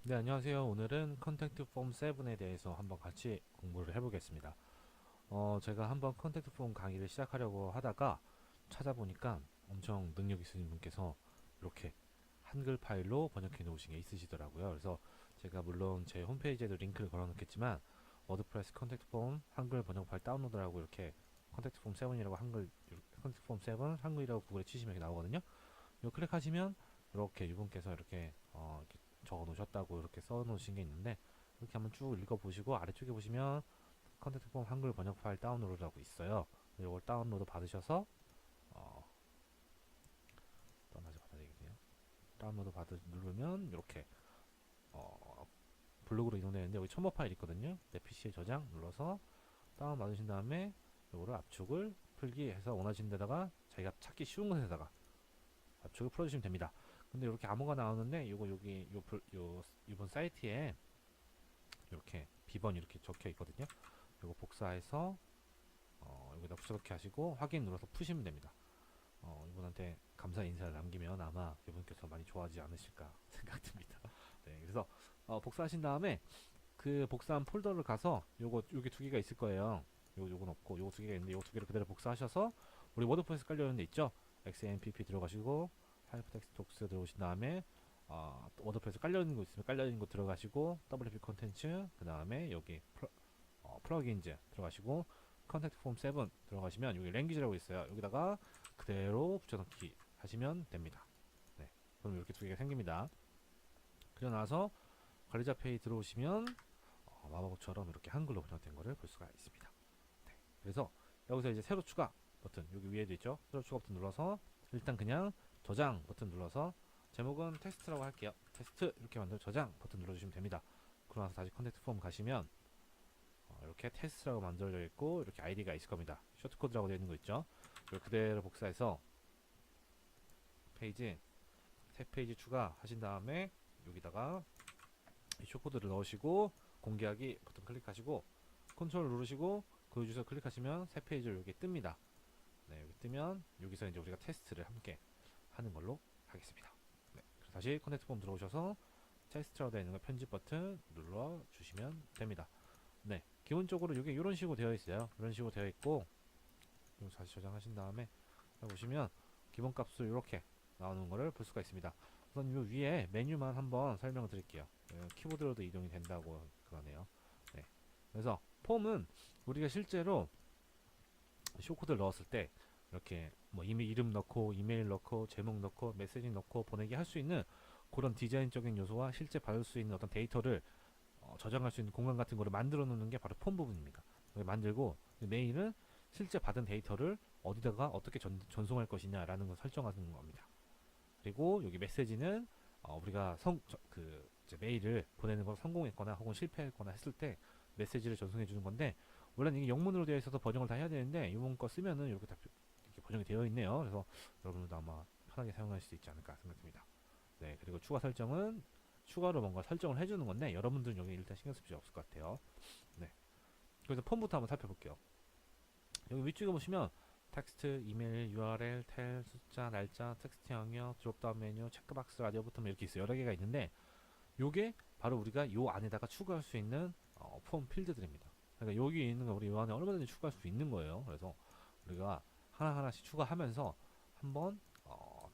네, 안녕하세요. 오늘은 컨택트 폼 7에 대해서 한번 같이 공부를 해보겠습니다. 제가 한번 컨택트 폼 강의를 시작하려고 하다가 찾아보니까 엄청 능력 있으신 분께서 이렇게 한글 파일로 번역해 놓으신 게 있으시더라고요. 그래서 제가 물론 제 홈페이지에도 링크를 걸어 놓겠지만 워드프레스 컨택트 폼 한글 번역 파일 다운로드라고 이렇게 컨택트 폼 7이라고 한글 컨택트 폼 7 한글이라고 구글에 치시면 이렇게 나오거든요. 이거 클릭하시면 이렇게 이분께서 이렇게 적어 놓으셨다고 이렇게 써 놓으신 게 있는데 이렇게 한번 쭉 읽어 보시고 아래쪽에 보시면 컨택트 폼 한글 번역 파일 다운로드라고 있어요. 이걸 다운로드 받으셔서 어, 떠나지 받아야겠네요. 다운로드 받으 누르면 이렇게 어, 블로그로 이동되는데 여기 첨부 파일 있거든요. 내 PC에 저장 눌러서 다운 받으신 다음에 이거를 압축을 풀기 해서 원하시는 데다가 자기가 찾기 쉬운 곳에다가 압축을 풀어주시면 됩니다. 근데 이렇게 암호가 나오는데 요거 여기 요 이번 사이트에 이렇게 비번 이렇게 적혀 있거든요. 요거 복사해서 여기다 붙여넣기 하시고 확인 눌러서 푸시면 됩니다. 이분한테 감사 인사를 남기면 아마 이분께서 많이 좋아하지 않으실까 생각됩니다. 네, 그래서 복사하신 다음에 그 복사한 폴더를 가서 요거 여기 두 개가 있을 거예요. 요건 없고 요거 두 개가 있는데 요거 두 개를 그대로 복사하셔서 우리 워드프레스 깔려 있는 데 있죠? XAMPP 들어가시고 하이퍼텍스트 독스 들어오신 다음에 워드프레스 깔려 있는 거 있으면 깔려 있는 거 들어가시고 WP 콘텐츠 그 다음에 여기 플러그인즈 들어가시고 컨택트 폼 7 들어가시면 여기 랭귀지라고 있어요. 여기다가 그대로 붙여넣기 하시면 됩니다. 네, 그럼 이렇게 두 개가 생깁니다. 그리고 나서 관리자 페이 들어오시면 마법처럼 이렇게 한글로 번역된 거를 볼 수가 있습니다. 네, 그래서 여기서 이제 새로 추가 버튼 여기 위에도 있죠. 새로 추가 버튼 눌러서 일단 그냥 저장 버튼 눌러서 제목은 테스트라고 할게요. 테스트 이렇게 만들어 저장 버튼 눌러주시면 됩니다. 그러고 나서 다시 컨택트 폼 가시면 이렇게 테스트라고 만들어져 있고 이렇게 아이디가 있을 겁니다. 쇼트코드라고 되어 있는 거 있죠. 이걸 그대로 복사해서 페이지 새 페이지 추가하신 다음에 여기다가 이 쇼코드를 넣으시고 공개하기 버튼 클릭하시고 컨트롤 누르시고 그 주소 클릭하시면 새 페이지로 여기 뜹니다. 네, 여기 뜨면 여기서 이제 우리가 테스트를 함께 하는 걸로 하겠습니다. 네, 그래서 다시 컨택트 폼 들어오셔서 테스트라고 되어 있는 거 편집 버튼 눌러 주시면 됩니다. 네, 기본적으로 이게 이런 식으로 되어 있어요. 이런 식으로 되어 있고 이거 다시 저장하신 다음에 보시면 기본값으로 이렇게 나오는 거를 볼 수가 있습니다. 우선 이 위에 메뉴만 한번 설명을 드릴게요. 키보드로도 이동이 된다고 그러네요. 네, 그래서 폼은 우리가 실제로 쇼코드를 넣었을 때 이렇게 뭐 이름 넣고 이메일 넣고 제목 넣고 메시지 넣고 보내기 할 수 있는 그런 디자인적인 요소와 실제 받을 수 있는 어떤 데이터를 저장할 수 있는 공간 같은 거를 만들어 놓는 게 바로 폼 부분입니다. 만들고 메일은 실제 받은 데이터를 어디다가 어떻게 전송할 것이냐라는 걸 설정하는 겁니다. 그리고 여기 메시지는 우리가 이제 메일을 보내는 걸 성공했거나 혹은 실패했거나 했을 때 메시지를 전송해 주는 건데 원래는 이게 영문으로 되어 있어서 번역을 다 해야 되는데 이번 거 쓰면은 이렇게 다 이렇게 번역이 되어 있네요. 그래서 여러분들도 아마 편하게 사용할 수 있지 않을까 생각됩니다. 네, 그리고 추가 설정은 추가로 뭔가 설정을 해주는 건데 여러분들은 여기 일단 신경 쓸 필요 없을 것 같아요. 네, 그래서 폼부터 한번 살펴볼게요. 여기 위쪽에 보시면 텍스트, 이메일, URL, 텔, 숫자, 날짜, 텍스트 영역, 드롭다운 메뉴, 체크박스, 라디오 버튼 이렇게 있어요. 여러 개가 있는데 요게 바로 우리가 요 안에다가 추가할 수 있는 폼 필드들입니다. 그러니까 여기 있는 거 우리 요 안에 얼마든지 추가할 수 있는 거예요. 그래서 우리가 하나하나씩 추가하면서 한번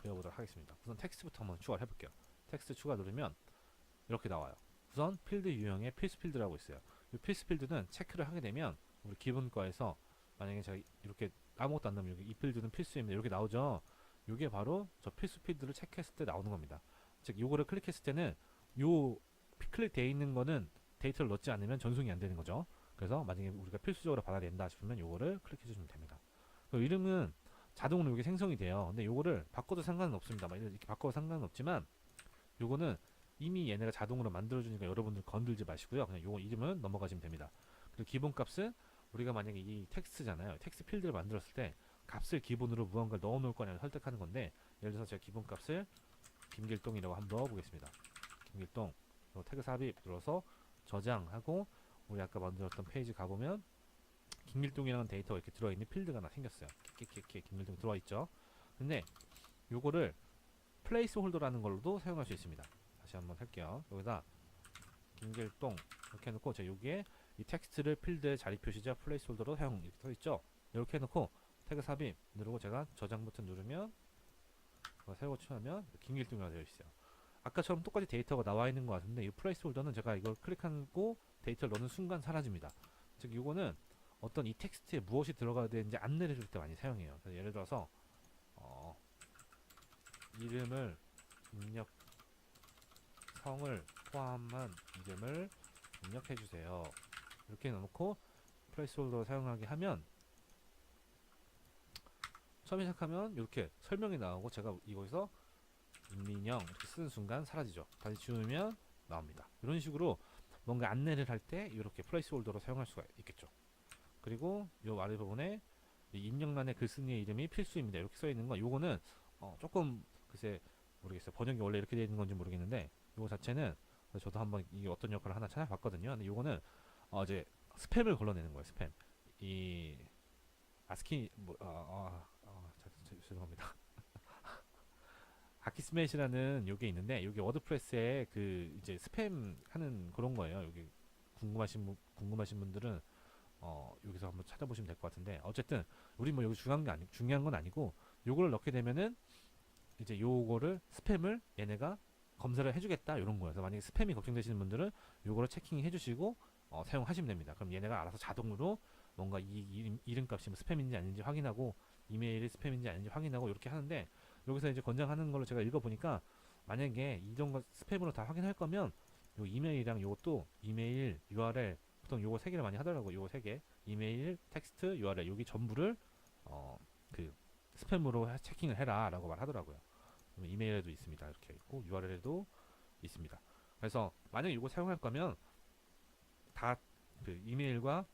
배워보도록 하겠습니다. 우선 텍스트부터 한번 추가를 해볼게요. 텍스트 추가 누르면 이렇게 나와요. 우선 필드 유형에 필수 필드라고 있어요. 이 필수 필드는 체크를 하게 되면 우리 기본과에서 만약에 제가 이렇게 아무것도 안 넣으면 여기 이 필드는 필수입니다. 이렇게 나오죠. 이게 바로 저 필수 필드를 체크했을 때 나오는 겁니다. 즉 요거를 클릭했을 때는 요 클릭되어 있는 거는 데이터를 넣지 않으면 전송이 안 되는 거죠. 그래서 만약에 우리가 필수적으로 받아야 된다 싶으면 요거를 클릭해 주시면 됩니다. 그 이름은 자동으로 이게 생성이 돼요. 근데 요거를 바꿔도 상관은 없습니다. 이렇게 바꿔도 상관은 없지만 요거는 이미 얘네가 자동으로 만들어주니까 여러분들 건들지 마시고요. 그냥 요거 이름은 넘어가시면 됩니다. 그리고 기본값은 우리가 만약에 이 텍스트잖아요. 텍스트 필드를 만들었을 때 값을 기본으로 무언가를 넣어 놓을 거냐를 설득하는 건데 예를 들어서 제가 기본값을 김길동이라고 한번 넣어보겠습니다. 김길동 태그 삽입 눌러서 저장하고 우리 아까 만들었던 페이지 가보면 김길동이라는 데이터가 이렇게 들어있는 필드가 하나 생겼어요. 김길동 들어있죠. 근데 요거를 플레이스 홀더라는 걸로도 사용할 수 있습니다. 다시 한번 할게요. 여기다 김길동 이렇게 해놓고 제가 여기에 이 텍스트를 필드의 자리 표시자 플레이스홀더로 사용 이렇게 써있죠. 이렇게 해놓고 태그 삽입 누르고 제가 저장 버튼 누르면 새로 치하면 김길동이라고 되어 있어요. 아까처럼 똑같이 데이터가 나와 있는 것 같은데 이 플레이스홀더는 제가 이걸 클릭하고 데이터를 넣는 순간 사라집니다. 즉 이거는 어떤 이 텍스트에 무엇이 들어가야 되는지 안내를 해줄 때 많이 사용해요. 그래서 예를 들어서 이름을 입력 성을 포함한 이름을 입력해 주세요. 이렇게 넣어놓고 플레이스홀더로 사용하게 하면 처음에 시작하면 이렇게 설명이 나오고 제가 이거에서 임민영 이렇게 쓰는 순간 사라지죠. 다시 지우면 나옵니다. 이런 식으로 뭔가 안내를 할 때 이렇게 플레이스홀더로 사용할 수가 있겠죠. 그리고 이 아래 부분에 입력란의 글쓴이의 이름이 필수입니다. 이렇게 써 있는 거 요거는 조금 글쎄 모르겠어요. 번역이 원래 이렇게 되어 있는 건지 모르겠는데 요거 자체는 저도 한번 이게 어떤 역할을 하나 찾아봤거든요. 근데 요거는 이제 스팸을 걸러내는 거예요. 스팸. 이 아스키 죄송합니다. 아키스맷이라는 요게 있는데 요게 워드프레스에 그 이제 스팸 하는 그런 거예요. 여기 궁금하신 분들은 여기서 한번 찾아보시면 될 것 같은데 어쨌든 우리 뭐 여기 중요한 건 아니고 요거를 넣게 되면은 이제 요거를 스팸을 얘네가 검사를 해주겠다 이런 거예요. 그래서 만약에 스팸이 걱정되시는 분들은 요거를 체킹해 주시고 사용하시면 됩니다. 그럼 얘네가 알아서 자동으로 뭔가 이 이름값이 뭐 스팸인지 아닌지 확인하고 이메일이 스팸인지 아닌지 확인하고 이렇게 하는데 여기서 이제 권장하는 걸로 제가 읽어보니까 만약에 이런 거 스팸으로 다 확인할 거면 요 이메일이랑 요것도 이메일 URL 보통 요거 세 개를 많이 하더라고요. 요거 세 개 이메일, 텍스트, URL 여기 전부를 그 스팸으로 체킹을 해라 라고 말하더라고요. 이메일에도 있습니다. 이렇게 있고 URL에도 있습니다. 그래서 만약에 이거 사용할 거면 다 그 이메일과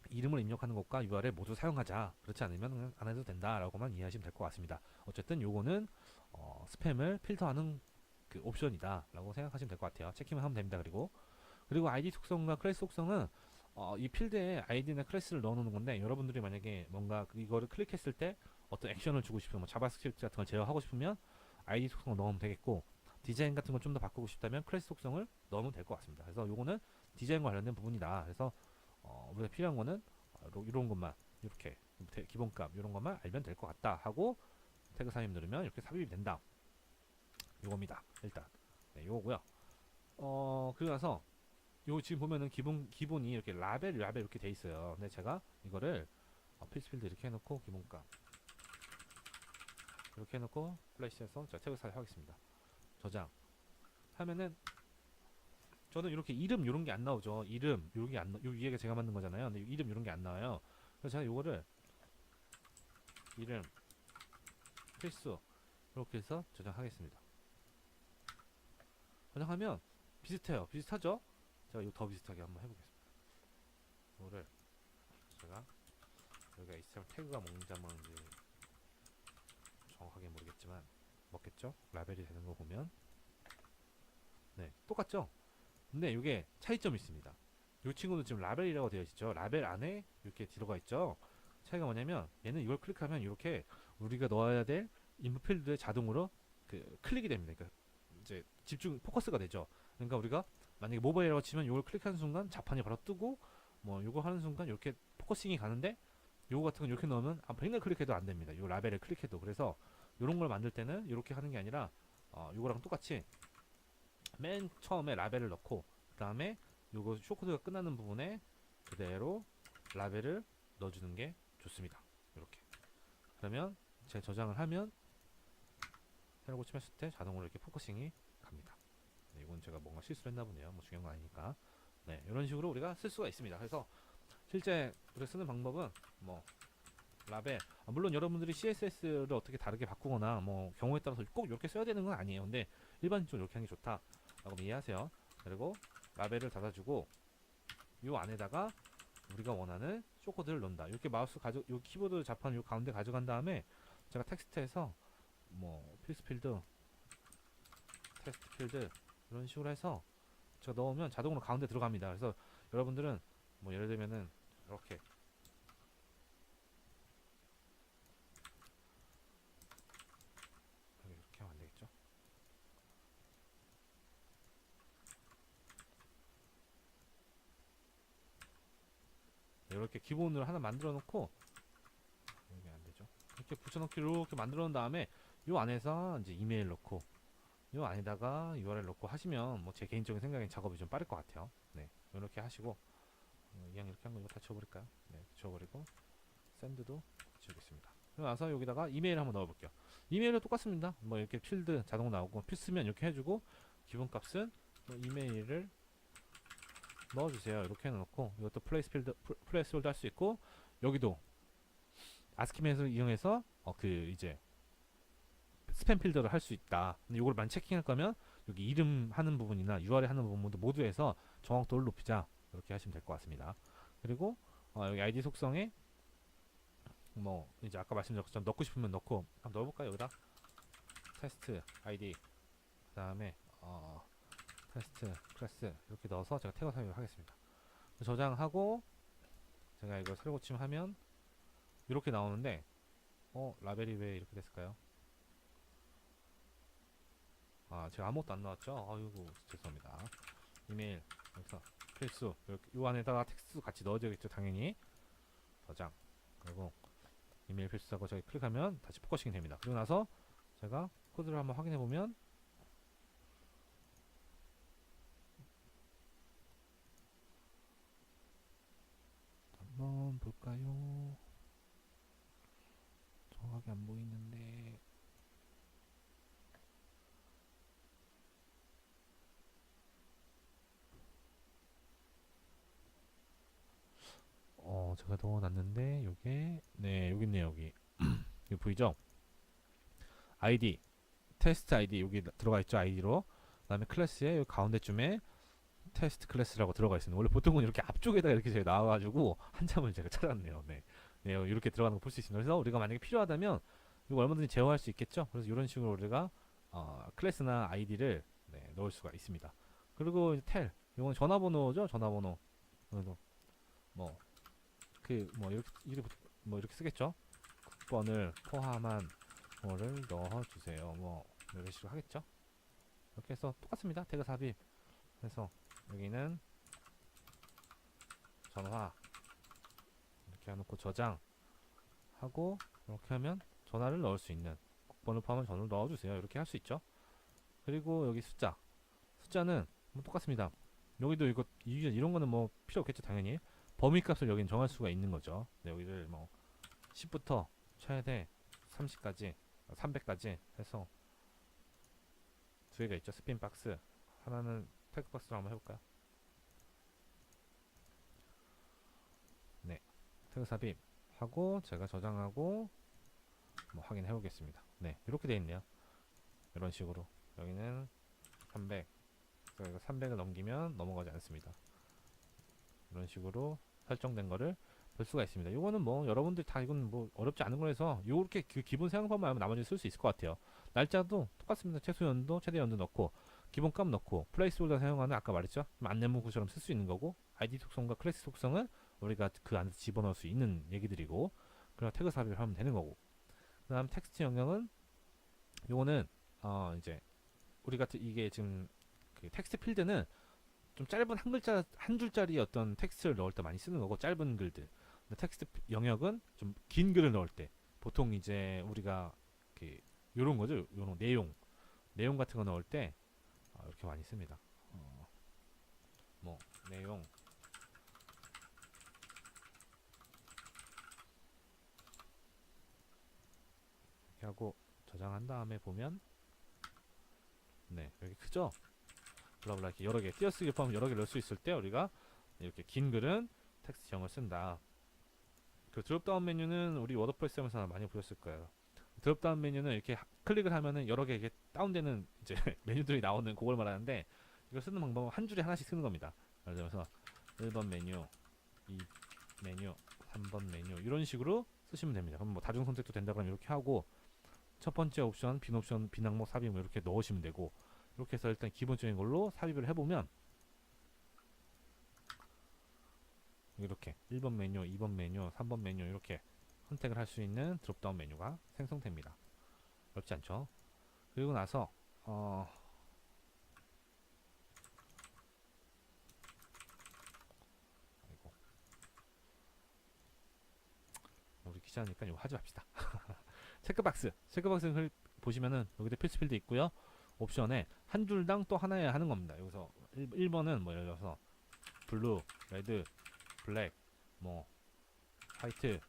이름을 입력하는 것과 URL 모두 사용하자. 그렇지 않으면 안 해도 된다라고만 이해하시면 될 것 같습니다. 어쨌든 요거는 스팸을 필터하는 그 옵션이다 라고 생각하시면 될 것 같아요. 체킹만 하면 됩니다. 그리고 아이디 속성과 클래스 속성은 이 필드에 아이디나 클래스를 넣어놓는 건데 여러분들이 만약에 뭔가 이거를 클릭했을 때 어떤 액션을 주고 싶으면 뭐 자바스크립트 같은 걸 제어하고 싶으면 아이디 속성을 넣으면 되겠고 디자인 같은 걸 좀 더 바꾸고 싶다면 클래스 속성을 넣으면 될 것 같습니다. 그래서 요거는 디자인과 관련된 부분이다. 그래서 우리가 필요한 거는 이런 것만 이렇게 기본값 이런 것만 알면 될 것 같다 하고 태그 삽입 누르면 이렇게 삽입이 된다. 요겁니다. 일단 네, 요거고요. 그리고 나서 요 지금 보면은 기본이 이렇게 라벨 이렇게 돼 있어요. 근데 제가 이거를 필스필드 이렇게 해놓고 기본값 이렇게 해놓고 플래시해서 제가 태그 삽입하겠습니다. 저장 하면은 저는 이렇게 이름 요런 게 안 나오죠. 이름 요게 요 위에가 제가 만든 거잖아요. 근데 이름 요런 게 안 나와요. 그래서 제가 요거를 이름 필수 이렇게 해서 저장하겠습니다. 저장하면 비슷해요. 비슷하죠? 제가 이거 더 비슷하게 한번 해보겠습니다. 이거를 제가 여기가 HTML 태그가 먹는지 안 먹는지 정확하게 모르겠지만 먹겠죠? 라벨이 되는 거 보면 네 똑같죠? 근데 이게 차이점이 있습니다. 이 친구는 지금 라벨이라고 되어 있죠. 라벨 안에 이렇게 들어가 있죠. 차이가 뭐냐면 얘는 이걸 클릭하면 이렇게 우리가 넣어야 될 인풋 필드에 자동으로 그 클릭이 됩니다. 그러니까 이제 집중 포커스가 되죠. 그러니까 우리가 만약에 모바일이라고 치면 이걸 클릭하는 순간 자판이 바로 뜨고 뭐 이거 하는 순간 이렇게 포커싱이 가는데 요거 같은 건 이렇게 넣으면 백날 클릭해도 안 됩니다. 요 라벨을 클릭해도. 그래서 요런 걸 만들 때는 이렇게 하는 게 아니라 요거랑 똑같이 맨 처음에 라벨을 넣고 그 다음에 요거 쇼코드가 끝나는 부분에 그대로 라벨을 넣어주는 게 좋습니다. 이렇게 그러면 제 저장을 하면 새로 고침했을 때 자동으로 이렇게 포커싱이 갑니다. 네, 이건 제가 뭔가 실수를 했나 보네요. 뭐 중요한 건 아니니까. 네, 이런 식으로 우리가 쓸 수가 있습니다. 그래서 실제 우리가 쓰는 방법은 뭐 라벨 물론 여러분들이 CSS를 어떻게 다르게 바꾸거나 뭐 경우에 따라서 꼭 이렇게 써야 되는 건 아니에요. 근데 일반적으로 이렇게 하는 게 좋다 라고 이해하세요. 그리고 라벨을 닫아주고 요 안에다가 우리가 원하는 쇼코드를 넣는다. 이렇게 요 키보드 자판 요 가운데 가져간 다음에 제가 텍스트에서 뭐 필스필드 테스트 필드 이런 식으로 해서 제가 넣으면 자동으로 가운데 들어갑니다. 그래서 여러분들은 뭐 예를 들면은 이렇게 하면 안 되겠죠? 이렇게 기본으로 하나 만들어 놓고, 여기 안 되죠. 이렇게 붙여넣기 이렇게 만들어 놓은 다음에 요 안에서 이제 이메일 넣고 요 안에다가 URL 넣고 하시면 뭐 제 개인적인 생각엔 작업이 좀 빠를 것 같아요. 네, 이렇게 하시고 이왕 이렇게 한 거 이거 다 지워버릴까요? 네, 지워버리고 샌드도 지우겠습니다. 그리고 나서 여기다가 이메일 한번 넣어볼게요. 이메일은 똑같습니다. 뭐 이렇게 필드 자동 나오고 필수면 이렇게 해주고 기본값은 뭐 이메일을 넣어주세요. 이렇게 해놓고 이것도 플레이스홀드 할 수 있고 여기도 아스키메일을 이용해서 그 이제 스팸 필터를 할 수 있다. 근데 이걸 만 체킹할 거면 여기 이름 하는 부분이나 URL 하는 부분 모두 해서 정확도를 높이자. 이렇게 하시면 될 것 같습니다. 그리고 여기 아이디 속성에 뭐 이제 아까 말씀드린 것처럼 넣고 싶으면 넣고 한번 넣어볼까요? 여기다 테스트 아이디 그 다음에 테스트 클래스 이렇게 넣어서 제가 태그 사용을 하겠습니다. 저장하고 제가 이거 새로 고침 하면 이렇게 나오는데 라벨이 왜 이렇게 됐을까요? 제가 아무것도 안 나왔죠? 아이고 죄송합니다. 이메일 여기서 필수 이렇게 요 안에다가 텍스트 같이 넣어줘야겠죠 당연히. 저장 그리고 이메일 필수하고 저기 클릭하면 다시 포커싱이 됩니다. 그리고 나서 제가 코드를 한번 확인해 보면 한번 볼까요? 정확하게 안 보이는데 제가 넣어놨는데 요게 네 여기 있네요. 여기 여기 보이죠? 아이디 테스트 아이디 여기 들어가 있죠. 아이디로 그 다음에 클래스에 여기 가운데쯤에 테스트 클래스라고 들어가 있습니다. 원래 보통은 이렇게 앞쪽에다가 이렇게 제가 나와가지고 한참을 제가 찾았네요. 네, 네 이렇게 들어가는 거 볼 수 있습니다. 그래서 우리가 만약에 필요하다면 이거 얼마든지 제어할 수 있겠죠. 그래서 이런 식으로 우리가 클래스나 아이디를 네, 넣을 수가 있습니다. 그리고 이제 텔 이건 전화번호죠. 전화번호 그래서 뭐 이렇게 쓰겠죠. 국번을 포함한 거를 넣어주세요. 뭐 이런 식으로 하겠죠. 이렇게 해서 똑같습니다. 태그 삽입 해서 여기는 전화 이렇게 해놓고 저장하고 이렇게 하면 전화를 넣을 수 있는 국번을 포함한 전화를 넣어주세요. 이렇게 할 수 있죠. 그리고 여기 숫자는 뭐 똑같습니다. 여기도 이런 거는 뭐 필요 없겠죠. 당연히 범위값을 여긴 정할 수가 있는 거죠. 네, 여기를 뭐 10부터 최대 30까지 300까지 해서 두 개가 있죠. 스핀 박스 하나는 태그 박스로 한번 해볼까요? 네, 태그 삽입하고 제가 저장하고 뭐 확인해 보겠습니다. 네, 이렇게 돼 있네요. 이런 식으로 여기는 300 그래서 300을 넘기면 넘어가지 않습니다. 이런 식으로 설정된 거를 볼 수가 있습니다. 이거는 뭐 여러분들 다 이건 뭐 어렵지 않은 거라서 요렇게 그 기본 사용법만 알면 나머지 쓸 수 있을 것 같아요. 날짜도 똑같습니다. 최소 연도, 최대 연도 넣고 기본값 넣고 플레이스홀더 사용하는 아까 말했죠. 안내문구처럼 쓸 수 있는 거고 아이디 속성과 클래스 속성은 우리가 그 안에서 집어넣을 수 있는 얘기들이고 그리고 태그 삽입을 하면 되는 거고 그 다음 텍스트 영역은 요거는 이제 우리가 이게 지금 그 텍스트 필드는 좀 짧은 한 줄짜리 어떤 텍스트를 넣을 때 많이 쓰는 거고 짧은 글들. 근데 텍스트 영역은 좀 긴 글을 넣을 때 보통 이제 우리가 그 요런 거죠. 요런 내용 같은 거 넣을 때 이렇게 많이 씁니다. 뭐 내용 이렇게 하고 저장한 다음에 보면 네 여기 크죠? 블라블라 이렇게 여러 개 띄어쓰기 포함 여러 개 넣을 수 있을 때 우리가 이렇게 긴 글은 텍스트형을 쓴다. 그 드롭다운 메뉴는 우리 워드프레스 하면서 많이 보셨을 거예요. 드롭다운 메뉴는 이렇게 클릭을 하면은 여러 개 이렇게 다운되는 이제 메뉴들이 나오는 그걸 말하는데 이거 쓰는 방법은 한 줄에 하나씩 쓰는 겁니다. 예를 들어서 1번 메뉴, 2 메뉴, 3번 메뉴 이런 식으로 쓰시면 됩니다. 그럼 뭐 다중 선택도 된다 그러면 이렇게 하고 첫 번째 옵션, 빈 옵션, 빈 항목 삽입 뭐 이렇게 넣으시면 되고 이렇게 해서 일단 기본적인 걸로 삽입을 해보면 이렇게 1번 메뉴, 2번 메뉴, 3번 메뉴 이렇게 선택을 할 수 있는 드롭다운 메뉴가 생성됩니다. 어렵지 않죠? 그리고 나서 아이고. 귀찮으니까 이거 하지 맙시다. 체크박스는 보시면은 여기도 필수 필드 있고요. 옵션에 한 줄당 또 하나에 하는 겁니다. 여기서 1번은 뭐 예를 들어서 블루, 레드, 블랙, 뭐 화이트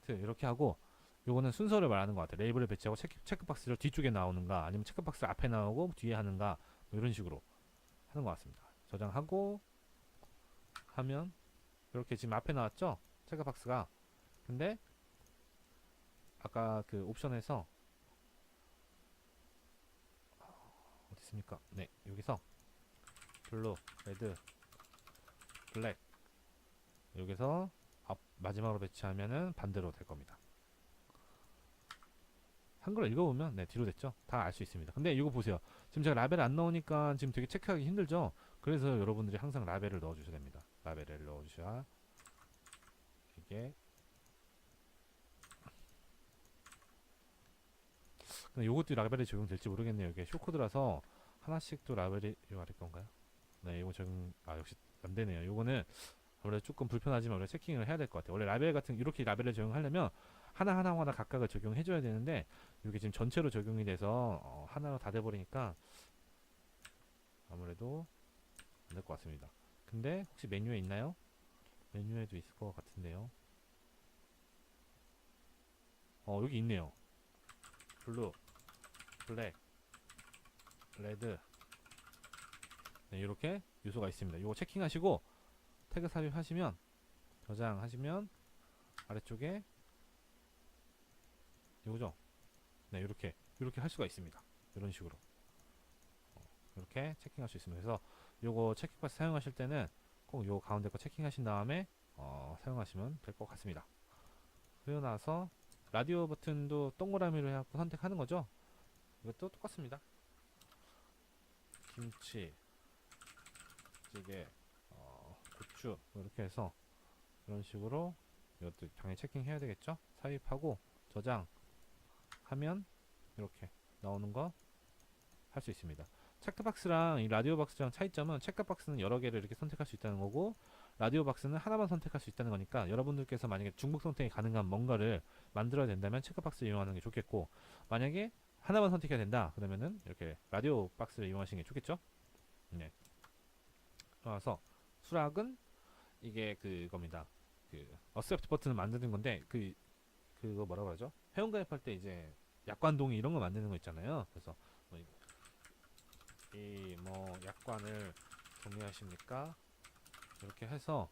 이렇게 하고, 요거는 순서를 말하는 것 같아요. 레이블을 배치하고 체크박스를 뒤쪽에 나오는가, 아니면 체크박스 앞에 나오고 뒤에 하는가, 뭐 이런 식으로 하는 것 같습니다. 저장하고 하면 이렇게 지금 앞에 나왔죠? 체크박스가. 근데 아까 그 옵션에서 어디 있습니까? 네, 여기서 블루, 레드, 블랙, 여기서 마지막으로 배치하면은 반대로 될 겁니다. 한글을 읽어보면 네, 뒤로 됐죠? 다 알 수 있습니다. 근데 이거 보세요. 지금 제가 라벨 안 넣으니까 지금 되게 체크하기 힘들죠? 그래서 여러분들이 항상 라벨을 넣어주셔야 됩니다. 라벨을 넣어주셔야 이게. 근데 요것도 라벨이 적용될지 모르겠네요. 이게 쇼코드라서 하나씩 또 라벨이 요 아래 건가요? 네, 이거 적용, 역시 안 되네요. 요거는 원래 조금 불편하지만 원래 체킹을 해야 될 것 같아요. 원래 라벨 같은, 이렇게 라벨을 적용하려면 하나하나 각각을 적용해줘야 되는데, 이게 지금 전체로 적용이 돼서 하나로 다 돼버리니까 아무래도 안 될 것 같습니다. 근데 혹시 메뉴에 있나요? 메뉴에도 있을 것 같은데요. 여기 있네요. 블루, 블랙, 레드, 네, 이렇게 요소가 있습니다. 이거 체킹하시고 태그 삽입하시면, 저장하시면 아래쪽에 이거죠. 네, 이렇게 할 수가 있습니다. 이런 식으로 이렇게 체킹할 수 있습니다. 그래서 요거 체킹박스 사용하실 때는 꼭 요 가운데 거 체킹하신 다음에 사용하시면 될 것 같습니다. 그리고 나서 라디오 버튼도 동그라미로 해갖고 선택하는 거죠. 이것도 똑같습니다. 김치, 찌개, 고추, 이렇게 해서 이런 식으로 이것도 당연히 체킹해야 되겠죠. 삽입하고 저장하면 이렇게 나오는 거 할 수 있습니다. 체크박스랑 이 라디오 박스랑 차이점은, 체크박스는 여러 개를 이렇게 선택할 수 있다는 거고, 라디오 박스는 하나만 선택할 수 있다는 거니까, 여러분들께서 만약에 중복 선택이 가능한 뭔가를 만들어야 된다면 체크박스를 이용하는 게 좋겠고, 만약에 하나만 선택해야 된다 그러면은 이렇게 라디오 박스를 이용하시는 게 좋겠죠. 네. 그래서 수락은 이게 그겁니다. 그 어셉트 버튼을 만드는 건데, 그거 뭐라고 하죠? 회원가입할 때 이제 약관 동의 이런 거 만드는 거 있잖아요. 그래서 뭐 약관을 동의하십니까? 이렇게 해서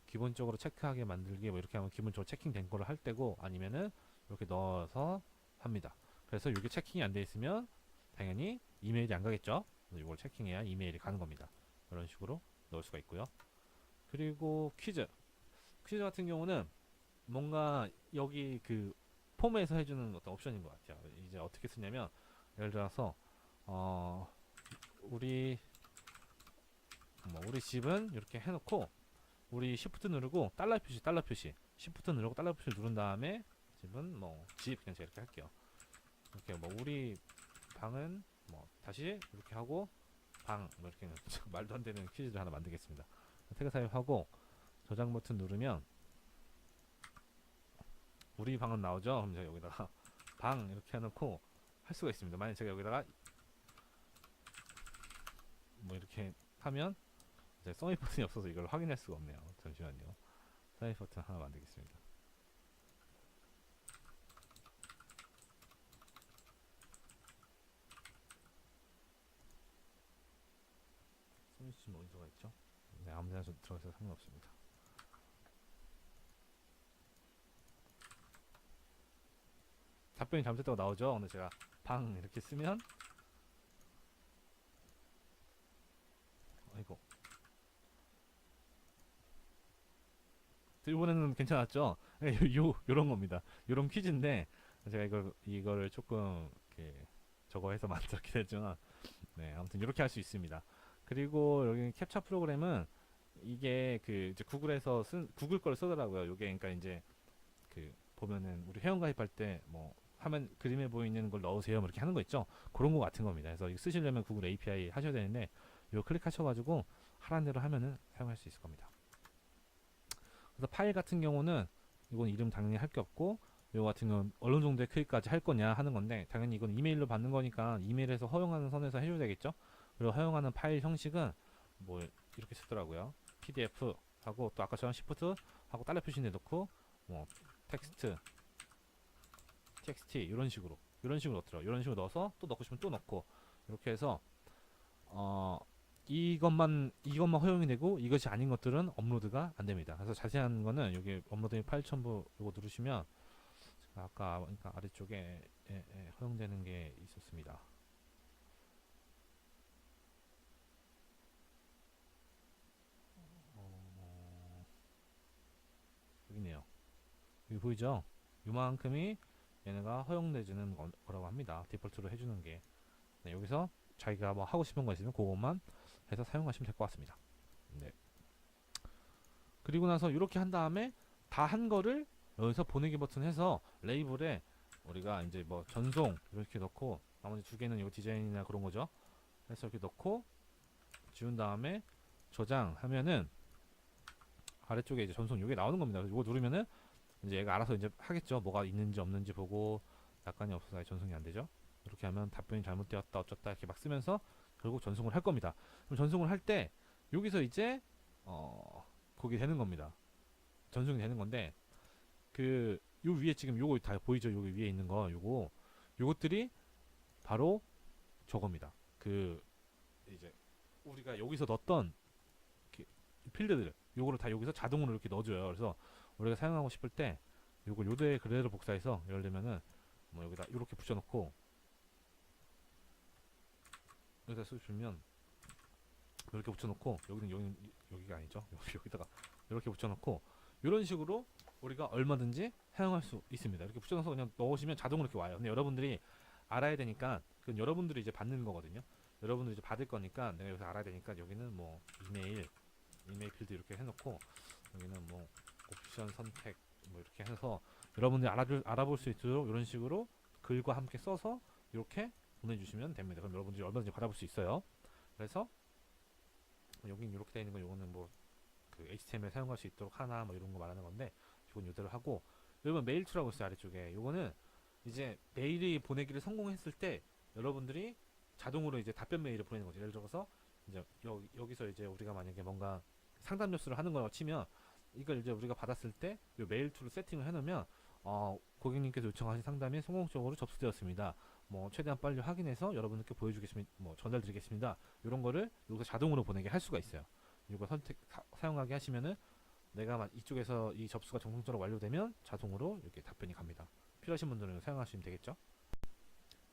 기본적으로 체크하게 만들기, 뭐 이렇게 하면 기본적으로 체킹된 거를 할 때고, 아니면은 이렇게 넣어서 합니다. 그래서 이게 체킹이 안 돼 있으면 당연히 이메일이 안 가겠죠. 이걸 체킹해야 이메일이 가는 겁니다. 이런 식으로 넣을 수가 있고요. 그리고 퀴즈 같은 경우는 뭔가 여기 그 폼에서 해주는 어떤 옵션인 것 같아요. 이제 어떻게 쓰냐면, 예를 들어서 우리 집은 이렇게 해놓고, 우리 시프트 누르고 달러 표시 시프트 누르고 달러 표시 누른 다음에 집은 뭐 집, 그냥 제가 이렇게 할게요. 이렇게 뭐 우리 방은 뭐 다시 이렇게 하고 방, 뭐 이렇게 말도 안 되는 퀴즈를 하나 만들겠습니다. 태그 삽입하고 저장 버튼 누르면 우리 방은 나오죠. 그럼 제가 여기다가 방 이렇게 해놓고 할 수가 있습니다. 만약 제가 여기다가 뭐 이렇게 하면 이제 서밋 버튼이 없어서 이걸 확인할 수가 없네요. 잠시만요. 서밋 버튼 하나 만들겠습니다. 서밋이 지금 어디서가 있죠? 네, 아무데나 들어가서 상관없습니다. 답변이 잘못됐다고 나오죠. 근데 제가 방 이렇게 쓰면, 아이고, 이번에는 괜찮았죠. 요런 겁니다. 요런 퀴즈인데 제가 이거를 조금 이렇게 저거 해서 만들었긴 했지만, 네, 아무튼 이렇게 할 수 있습니다. 그리고 여기 캡처 프로그램은 이게 그 이제 구글에서 구글 걸 쓰더라고요. 요게 그러니까 이제 그 보면은 우리 회원 가입할 때 뭐 화면 그림에 보이는 걸 넣으세요, 뭐 이렇게 하는 거 있죠. 그런 거 같은 겁니다. 그래서 이거 쓰시려면 구글 API 하셔야 되는데, 이거 클릭하셔가지고 하라는 대로 하면은 사용할 수 있을 겁니다. 그래서 파일 같은 경우는 이건 이름 당연히 할 게 없고, 이거 같은 경우는 어느 정도의 크기까지 할 거냐 하는 건데, 당연히 이건 이메일로 받는 거니까 이메일에서 허용하는 선에서 해줘야 되겠죠. 그리고 허용하는 파일 형식은 뭐 이렇게 쓰더라고요. PDF 하고 또 아까처럼 Shift 하고 달러 표시 내놓고 뭐 텍스트, txt 이런 식으로 넣더라고요. 이런 식으로 넣어서 또 넣고 싶으면 또 넣고, 이렇게 해서 이것만 허용이 되고 이것이 아닌 것들은 업로드가 안 됩니다. 그래서 자세한 거는 여기 업로드 및 파일 첨부 이거 누르시면, 제가 아까 그러니까 아래쪽에 허용되는 게 있었습니다. 여기 있네요. 여기 보이죠? 요만큼이 얘네가 허용되지는 거라고 합니다. 디폴트로 해주는 게. 네, 여기서 자기가 뭐 하고 싶은 거 있으면 그것만 해서 사용하시면 될 것 같습니다. 네. 그리고 나서 이렇게 한 다음에 다 한 거를 여기서 보내기 버튼 해서 레이블에 우리가 이제 뭐 전송 이렇게 넣고, 나머지 두 개는 이거 디자인이나 그런 거죠. 해서 이렇게 넣고 지운 다음에 저장하면은 아래쪽에 이제 전송 이게 나오는 겁니다. 그래서 이거 누르면은 이제 얘가 알아서 이제 하겠죠. 뭐가 있는지 없는지 보고, 약관이 없어서 전송이 안 되죠. 이렇게 하면 답변이 잘못되었다 어쩌다 이렇게 막 쓰면서 결국 전송을 할 겁니다. 그럼 전송을 할 때 여기서 이제 거기 되는 겁니다. 전송이 되는 건데, 그 요 위에 지금 요거 다 보이죠? 여기 위에 있는 거 요것들이 바로 저겁니다. 그 이제 우리가 여기서 넣었던 필드들 요거를 다 여기서 자동으로 이렇게 넣어줘요. 그래서 우리가 사용하고 싶을 때 요걸 요대에 그대로 복사해서, 예를 들면은 뭐 여기다 이렇게 붙여놓고, 여기다 쓰시면 이렇게 붙여놓고, 여기가 아니죠. 여기다가 이렇게 붙여놓고, 이런 식으로 우리가 얼마든지 사용할 수 있습니다. 이렇게 붙여놔서 그냥 넣으시면 자동으로 이렇게 와요. 근데 여러분들이 알아야 되니까, 그건 여러분들이 이제 받는 거거든요. 여러분들이 이제 받을 거니까 내가 여기서 알아야 되니까, 여기는 뭐 이메일 필드 이렇게 해놓고, 여기는 뭐 옵션 선택 뭐 이렇게 해서 여러분들이 알아볼 수 있도록 이런 식으로 글과 함께 써서 이렇게 보내주시면 됩니다. 그럼 여러분들이 얼마든지 받아볼 수 있어요. 그래서 여긴 이렇게 되어 있는 건, 요거는 뭐 그 HTML 사용할 수 있도록 하나 뭐 이런 거 말하는 건데, 이건 이대로 하고, 여러분 메일 툴라고 있어요 아래쪽에. 요거는 이제 메일이 보내기를 성공했을 때 여러분들이 자동으로 이제 답변 메일을 보내는 거죠. 예를 들어서 이제 여기서 이제 우리가 만약에 뭔가 상담 접수를 하는 거라고 치면, 이걸 이제 우리가 받았을 때 요 메일 툴을 세팅을 해놓으면, 고객님께서 요청하신 상담이 성공적으로 접수되었습니다. 뭐 최대한 빨리 확인해서 여러분들께 보여주겠습니다. 뭐 전달드리겠습니다. 이런 거를 여기서 자동으로 보내게 할 수가 있어요. 이거 사용하게 하시면은, 내가 이쪽에서 이 접수가 정상적으로 완료되면 자동으로 이렇게 답변이 갑니다. 필요하신 분들은 사용하시면 되겠죠.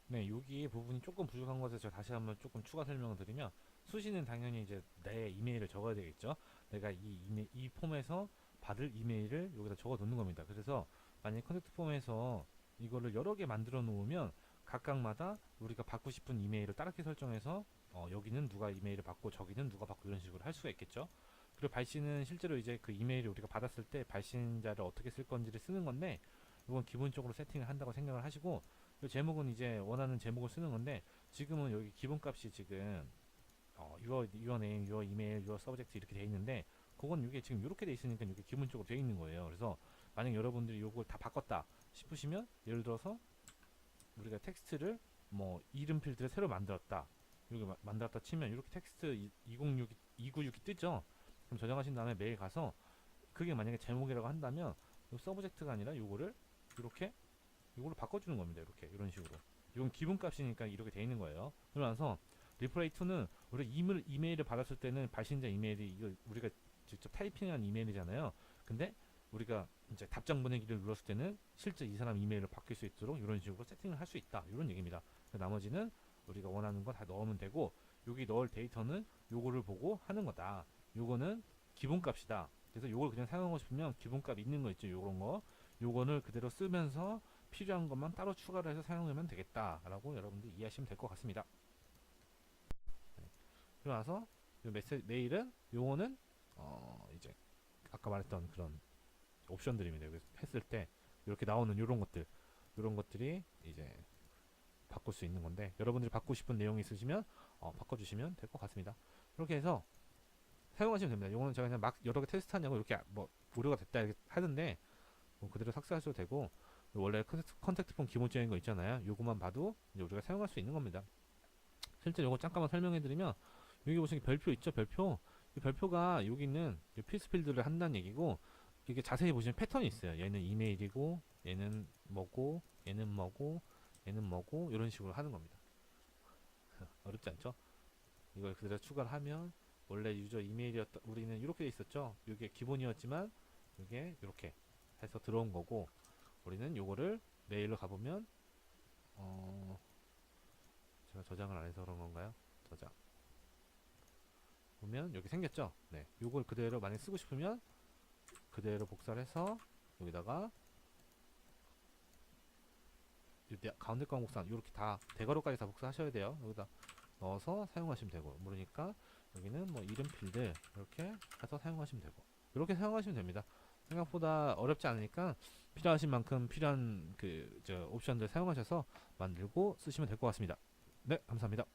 네, 여기 부분이 조금 부족한 것에 제가 다시 한번 조금 추가 설명을 드리면, 수시는 당연히 이제 내 이메일을 적어야 되겠죠. 내가 이 폼에서 받을 이메일을 여기다 적어 놓는 겁니다. 그래서 만약에 컨택트 폼에서 이거를 여러 개 만들어 놓으면, 각각마다 우리가 받고 싶은 이메일을 따르게 설정해서 여기는 누가 이메일을 받고 저기는 누가 받고 이런 식으로 할 수가 있겠죠. 그리고 발신은 실제로 이제 그 이메일을 우리가 받았을 때 발신자를 어떻게 쓸 건지를 쓰는 건데, 이건 기본적으로 세팅을 한다고 생각을 하시고, 이 제목은 이제 원하는 제목을 쓰는 건데, 지금은 여기 기본값이 지금 your name, your email, your subject 이렇게 돼 있는데, 그건 이게 지금 이렇게 돼 있으니까 이게 기본적으로 돼 있는 거예요. 그래서 만약 여러분들이 이걸 다 바꿨다 싶으시면, 예를 들어서 우리가 텍스트를 뭐 이름 필드를 새로 만들었다, 이렇게 만들었다 치면 이렇게 텍스트 2962 뜨죠. 그럼 저장하신 다음에 메일 가서, 그게 만약에 제목이라고 한다면 이 서브젝트가 아니라 요거를 이렇게 이걸로 바꿔주는 겁니다. 이렇게 이런 식으로. 이건 기본값이니까 이렇게 돼 있는 거예요. 그러면서 리플레이 2는 우리 이메일을 받았을 때는 발신자 이메일이 이거 우리가 직접 타이핑한 이메일이잖아요. 근데 우리가 이제 답장 보내기를 눌렀을 때는 실제 이 사람 이메일을 바뀔 수 있도록 이런 식으로 세팅을 할 수 있다, 이런 얘기입니다. 나머지는 우리가 원하는 거 다 넣으면 되고, 여기 넣을 데이터는 요거를 보고 하는 거다. 요거는 기본값이다. 그래서 요걸 그냥 사용하고 싶으면 기본값 있는 거 있죠, 요런 거, 요거를 그대로 쓰면서 필요한 것만 따로 추가를 해서 사용하면 되겠다라고 여러분들이 이해하시면 될 것 같습니다. 네. 그리고 나서 요 메일은 요거는 이제 아까 말했던 그런 옵션들입니다. 여기 했을 때 이렇게 나오는 요런 것들이 이제 바꿀 수 있는 건데, 여러분들이 바꾸고 싶은 내용이 있으시면 바꿔주시면 될 것 같습니다. 이렇게 해서 사용하시면 됩니다. 요거는 제가 그냥 막 여러 개 테스트하냐고 이렇게 뭐 무료가 됐다 이렇게 하는데, 그대로 삭제하셔도 되고, 원래 컨택트 폼 기본적인 거 있잖아요. 요거만 봐도 이제 우리가 사용할 수 있는 겁니다. 실제 요거 잠깐만 설명해드리면, 여기 보시면 별표 있죠? 별표. 이 별표가 여기 있는 필수 필드를 한다는 얘기고, 이게 자세히 보시면 패턴이 있어요. 얘는 이메일이고, 얘는 뭐고, 얘는 뭐고, 얘는 뭐고, 이런 식으로 하는 겁니다. 어렵지 않죠? 이걸 그대로 추가를 하면, 원래 유저 이메일이었던, 우리는 이렇게 돼 있었죠? 이게 기본이었지만, 이게 이렇게 해서 들어온 거고, 우리는 요거를 메일로 가보면, 제가 저장을 안 해서 그런 건가요? 저장. 보면 여기 생겼죠? 네. 요걸 그대로 만약 쓰고 싶으면 그대로 복사를 해서 여기다가 가운데 거 복사 이렇게 다 대괄호까지 다 복사하셔야 돼요. 여기다 넣어서 사용하시면 되고, 모르니까 여기는 뭐 이름 필드 이렇게 해서 사용하시면 되고, 이렇게 사용하시면 됩니다. 생각보다 어렵지 않으니까 필요하신 만큼 필요한 옵션들 사용하셔서 만들고 쓰시면 될 것 같습니다. 네, 감사합니다.